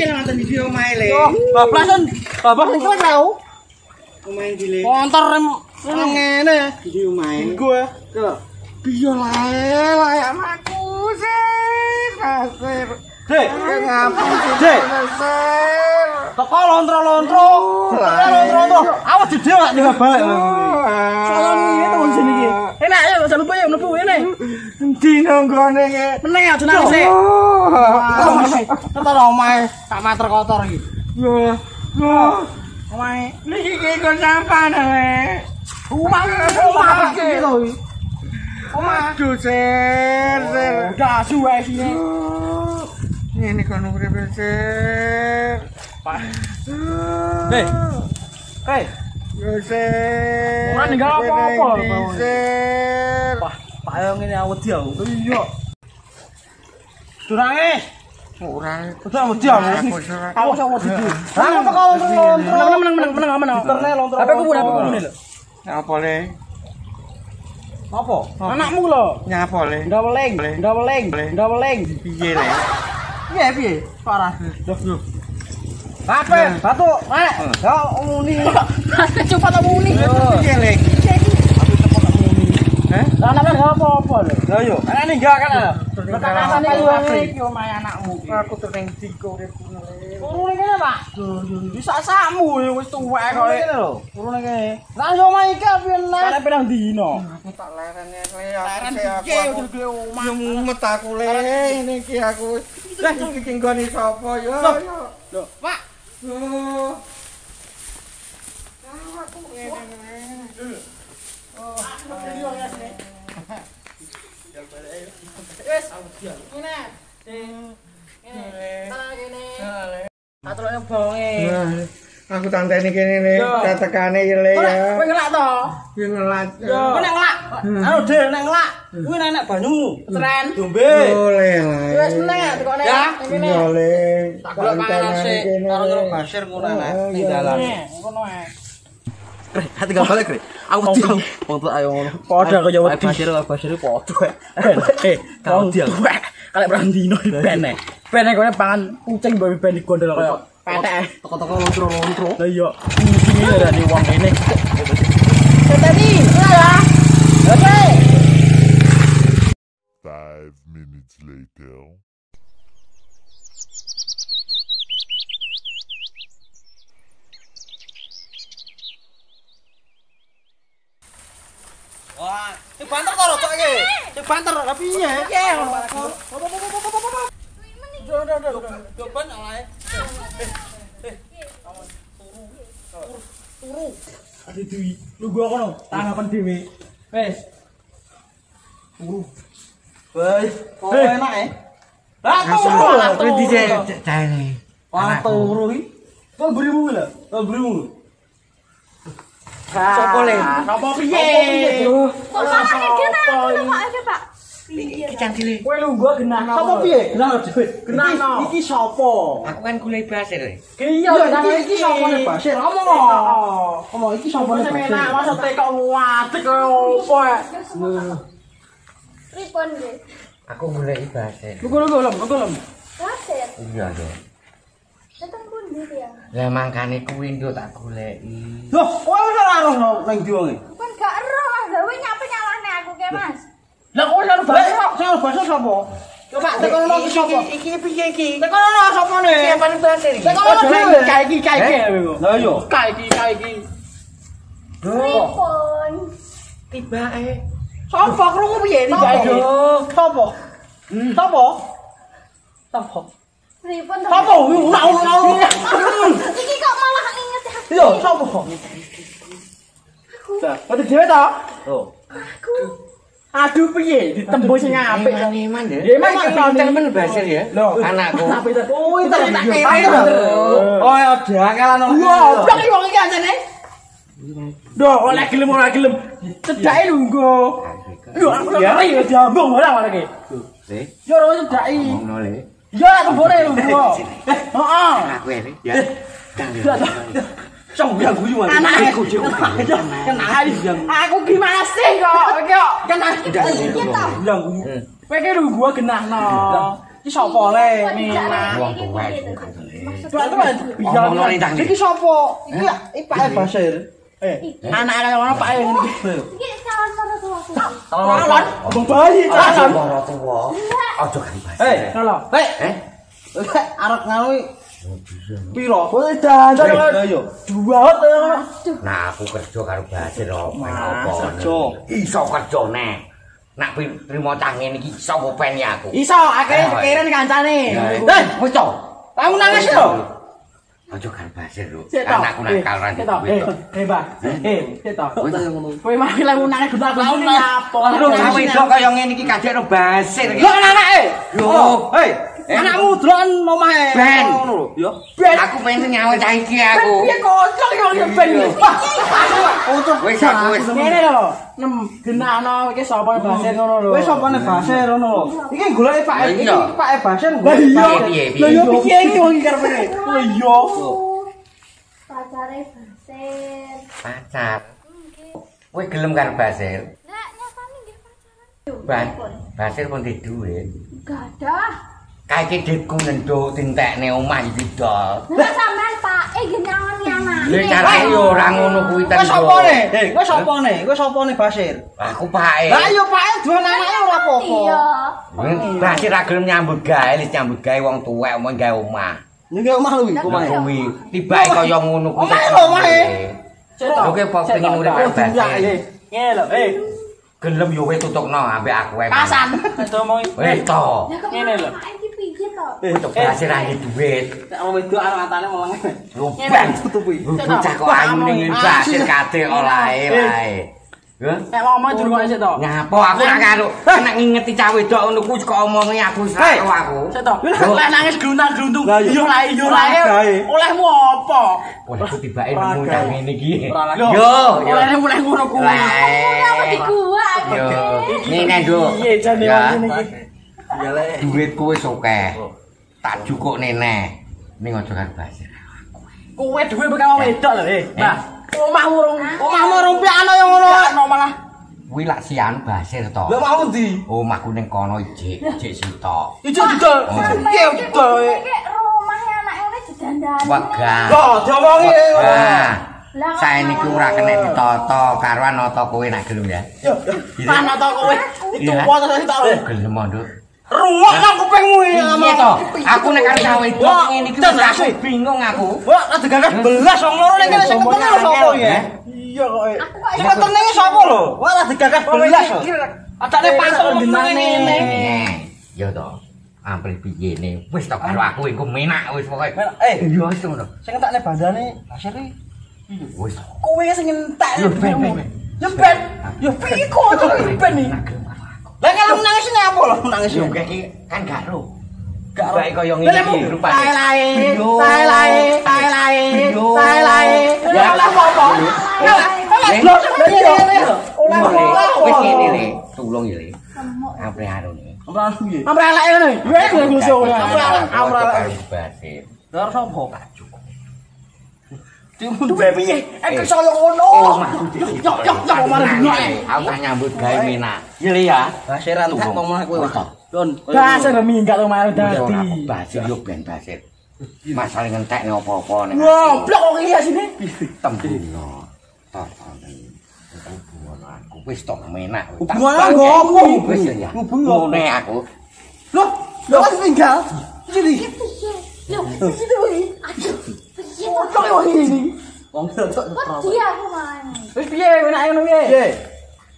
piye lah nonton video omae le. Bablas kan. Bablas iki kowe tau. Omae ndi le? Motor ngene. Di omae. Gue. Kok Biyo lae anakku sih. Kasir. Dek, ngapun Dek. Teko lontro-lontro. Lontro-lontro. Awas di dhewe gak tinggal balik. Salam iki to sini iki. Enak ya, jangan lupa ya mlebu ngene. endi nonggone iki? Meneng aja nang sik. Kotor omae, tak mater kotor iki. Yo. Omae. Niki kok sampah le. Omah iki lho. Aduh, ser. Udah suwe sini. Ngene kono urip ser. Hei. Hei. Yo ser. Ora ninggal apa-apa. Ser. Pak yo ngene wedi aku. Iya. Durange. Ora. Udah wedi aku. Aku sak wedi. Aku teko lontro. Menang. Interne lontro. HP ku ngene lho. Apa le? Apa? Anakmu lho. Nyapa le? Ndoweling. Piye le? Piye? Parah. Loh. Apa? Batu. Nek. Ya muni. Cepat muni. Piye le? Lah kan gak apa-apa lho. Lah yo, ana ninggal kan. Perkaraane iki omahe anakmu. Aku tuh ning diko uripku le. Urune kene, Pak. Bisa sakmu wis tuwek kok. Kene lho. Urune kene. Lah yo omahe iki piye nek? Karep pirang dino. Aku tak lerene le. Leren piye yo gede omah. Yo mumet aku le. Ini iki aku. Lah iki nggone sapa yo? Lho, Pak. Yo. Aku ngene. Wes, ngene. Aturane bonge. Aku tanteni kene le, katekane ya le ya. Kowe ngelak to? Yo ngelat. Kowe nek ngelak. Anu Del nek ngelak. Kuwi nek banyumu. Tren. Dombe. Yo le. Wes meneng ya tekone. Ya, Ngene. yo le. Tak golek panganan sik karo Basir ngono nek ning dalan. Ngono ae. Hati gak balik, Kre. Aku wedi wong tuwa ayo ngono. Padha kaya wedi. Basir padha. Kau dia. Kalek brandino ben. Ben kene pangan kucing bae ben digondol kaya petek. Toko-toko lontro-lontro. Lah iya. Kucing iki darani wong kene. Tadi, ya. Oke. 5 minutes later. Wah, iki banter to rocok iki. Iki banter lha piye? Piye? Yo ban alae. Turu. Ade duwi. Lu gua kono, tanggapan dhewe. Wes. Turu. Wes, kok enak e? Lah turu di jane. Wah, turu iki. Kok berimu lho? Kok berimu? Sopo le? Napa piye? Kok malah kene kok aja, Pak. Iki cangkile. Kowe lungguh genah napa? Sapa piye? Genah dhewe. Genah iki sapa? Aku kan golek Basir le. Iya, iki sapa nek Basir? Ngomong iki sapa nek Basir? Maksude kok ngadeg kaya opo ya? Pripun nggih? Aku golek Basir. Lho. Basir. Iya, yo. Dateng pundi ya? Lah mangkane kuwi nduk tak goleki. Loh, kowe ora roh ning ndi wong iki? Kan gak eroh, gawe nyapa nyalahne aku ke, Mas. Lah kowe ora Basir, sing Basir sapa? Coba tekono iki sapa? Iki piye iki? Tekono sapa ne? Siapane Basir iki? Tekono iki Lah yo. Kae iki. Pripun? Tibake. Sapa krungu piye iki kae? Sapa? Pripun? Sapa? Ora. Iki kok malah inget ya? Yo, sapa? Lah, pati dhewe ta? Oh. Aduh piye ditembus sing apik. Eman ya. Ya emang Pinter men Basir ya. Loh, anakku. Oh, itu tak kira. Oh, ya jangelan ono. Wah, blok iki wong iki anjene. Duh, ora gelem. Cedake lungguh. Yo, aku ngeri wis diambung ora ngono iki. Yo ora cedaki. Ngono le. Yo aku boleh lungguh. Heeh. Aku ya. Ya. Cong yang guyu mana? Aku gimana sih kok? Kena. Yang guyu. Kowe ki lu gua genahno. Iki sapa le? Mina. Wong tuwa. Iki sapa? Iki Pak Basir. Anak kaya ngono Pak ngene iki. Iki calon mertuaku. Calon. Abang bayi calon. Aja kali Basir. Lho. Arep ngono piro? Wis dandan ayo. Duwat Nah, aku kerja karo Basir opo. kerja. Iso kerja nek. Nak trimo cah ngene iki iso ngopeni aku. Iso akhire pikiran kancane. Wis to. Kamu nangis lho. Aja karo Basir lho. Sik to. Anakku nakal ra duwe. Mbak. Sik to. Kowe mah lek nangis gedak apa? Lho wedok kaya ngene iki kadekno Basir iki. Lho anake. Lho, Anakmu dolan omahe. Ben. Ngono lho. Ya. Ben. Aku pengen nyawa cah iki aku. Piye kocok yo ben. Wis aku wis. Ngene lho. Genakno iki sapa Basir ngono lho. Wis sapane Basir ngono lho. Iki goleki Pak iki Pak Basir. Lah iya. Lah yo piye iki wong iki karepane? Lah iya. Pacare Basir. Pacar. Kowe gelem karo Basir? Lah nyatane nggih pacaran. Basir pun di duit. Gak ada. Kayak ditku nendo dintekne omah iki dol. Lah sampean Pak nggih nyawani anake. Lha carane yo ora ngono kuwi ten. Kowe sapane? Kowe sapane? Kowe sapane Basir? Aku pake. Lah yo pake duwe anake ora apa-apa. Iya. Basir ra gelem nyambut gawe, nyambut gawe wong tuwek omong gawe omah. Ning omah lho iki omahe. Kuwi tibake kaya ngono kuwi. Omahe lho omahe. Lho kowe pengen urip karo Basir. Ngene lho, Gelem yo kowe tutukno ambek aku. Pasan. Wis omongi. Wis to. Ngene lho. Iki piye to? Untuk Basir ra duit. Nek wong wedok arep atane meleng. Lupan tutupi. Bocah kok ayu ning Basir kadek olahe wae. Heh. Nek ngomong durung sik to. Nyapa aku ora karo. Nek ngingeti cah wedok ngono kuwi kok omongi aku wis ra aku. Sik to. Lek nangis gluntung-gluntung. Yo lae. Olehmu apa? Oleh aku tibake nemu cah ngene iki. Yo, olehmu ngono kuwi. Apa di gua? Yo. Ngene, Nduk. Piye jane ngene iki? Ya lek duitku wis akeh. Tak jukuk nene. Ning aja karo Basir. Kowe dhewe bekal wedok lho, Mbah. Omahmu rong piano yo ngono. Malah. Kuwi lak sian Basir to. Lha mau ndi? Omahku ning kono ijik sitok. Ijik didol. Piye didol? Iki rumahnya anake ngene didandani. Wegah. Loh, diomongi. Saeniki ora kena ditata karo anata kowe nek gelem ya. Yo, panata kowe. Itu wae tak lho. Gelem Nduk. Ruwak nang kupingmu iki. Iya to. Aku nek karo cah wedok ngene iki wis aku bingung aku. Wah, ada gagas belas wong loro ning kene sing ketemu lho sapa iki? Iya kok. Sing ketemu iki sapa lho? Wah, ada gagas belas. Adane patok ngene. Yo to. Ampel piyene wis to karo aku engko menak wis pokoke. Iya wis ngono. Sing entekne bandane Basir iki. Wis. Kowe sing entek. Yo ben. Yo ben. Yo piye kok ben iki? Lah kalau nangis ini apa lho nangis Yo yo? iki kan gak ro. Gak bae kaya ngene iki rupane. Tae. Ya lah apa? Wis ngene le, tulung ya le. Ampre arone. Ampre eleke ngene. Ya iki ngusuh. Ampre eleke. Basir. Lha sapa? Duwe piye? Iso yo ngono. Yo omare dino. Aku nyambut gawe menak. Iya le ya. Basir entek ngomong kowe wis. Don. Basir minggat omare dadi. Basir yo ben Basir. Masalah ngentekne apa-apa nek. Goblok kok iki asine. Tembuno. Totone. Hubungan aku wis tok menak. Hubungan ngopo? Wis ya. Ngene aku. Loh, lho kan tinggal. Jadi. Yo, piye iki? Aduh. Piye to? Kok yo ini? Wong Wedi aku malah. wis piye enake ngono piye? Piye?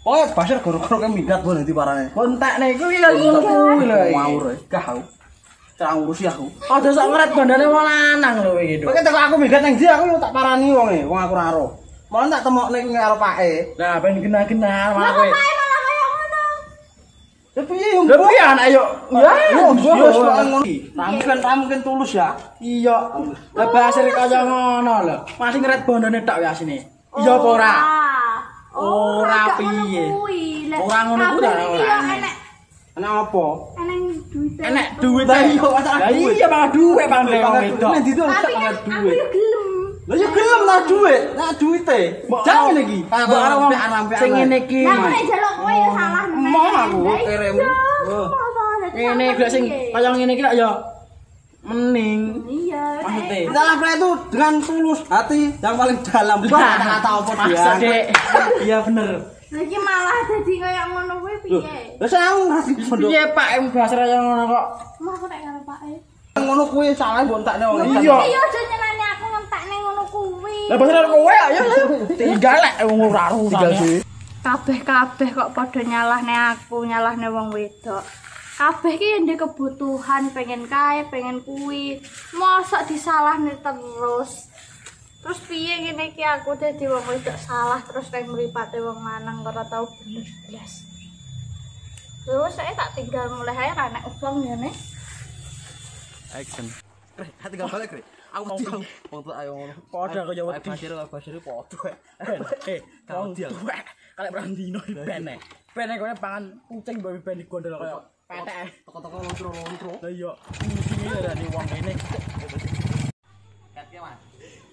Pokoke Basir goro-goro ke minggat ngono ndi parane. Kontakne iku iki ngono kuwi lho. Ngawur gah. Cara ngurusi aku. Aja sak ngret bandane wong lanang lho iki. Pokoke teko aku minggat nang ndi aku yo tak parani wonge, wong aku ora ero. Malah tak temokne karo pake. Lah ben genah-genah malah kowe. Malah kaya ngono. Ya piye yo? Lah piye anak yo? Ya, yo mungkin tulus ya. Iya. Lah Basir kaya ngono lho. Masih ngret bondone tok ya asine. Iya apa ora? Ora piye. Ora ngono kuwi ta ora. Enak apa? Enak duit. Lah iya bang duit bang wedok. Nek ditu Tapi kan aku yo gelem. Lah yo gelem lah duit. Nek duite. Jangan iki. Karo wong sing ngene iki. Lah nek jaluk kowe yo salah. Mau aku keremu. Ngene gak sing kaya ngene iki lak yo. Mending. Iya. Maksudnya dalam itu dengan tulus hati yang paling dalam. Kata-kata apa dia? Iya bener. Lagi malah jadi kayak ngono kuwi piye? Lah saya ngasih pondok. Piye Pak bahasa yang ngono kok. Mah aku nek karo Pak Ngono kuwi salah bontakne wong. Iya. Iya aja nyenani aku ngentakne ngono kuwi. Lah bahasa kowe ayo. Tinggal lek wong ora urusane. Kabeh-kabeh kok padha nyalahne aku, nyalahne wong wedok. Kabeh ki ndek kebutuhan, pengen kae, pengen kuwi. Mosok disalahne terus. Terus piye ngene iki aku dadi wong wedok salah terus nek mripate wong lanang ora tau bener blas. Terus saya tak tinggal mulai ae ra nek wong ngene. Action. Hati gak balik, Kre. Aku mau wong tuwa ayo ngono. Padha kaya wedi. Pasir padha. Wong tuwa. Kalek brandino ben. Ben kene pangan kucing bae ben digondol kaya petek. Toko-toko lontro. Lah iya. Iki darani wong kene. Kat ya, Mas.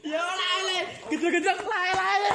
Ya lae. Gede-gede lae.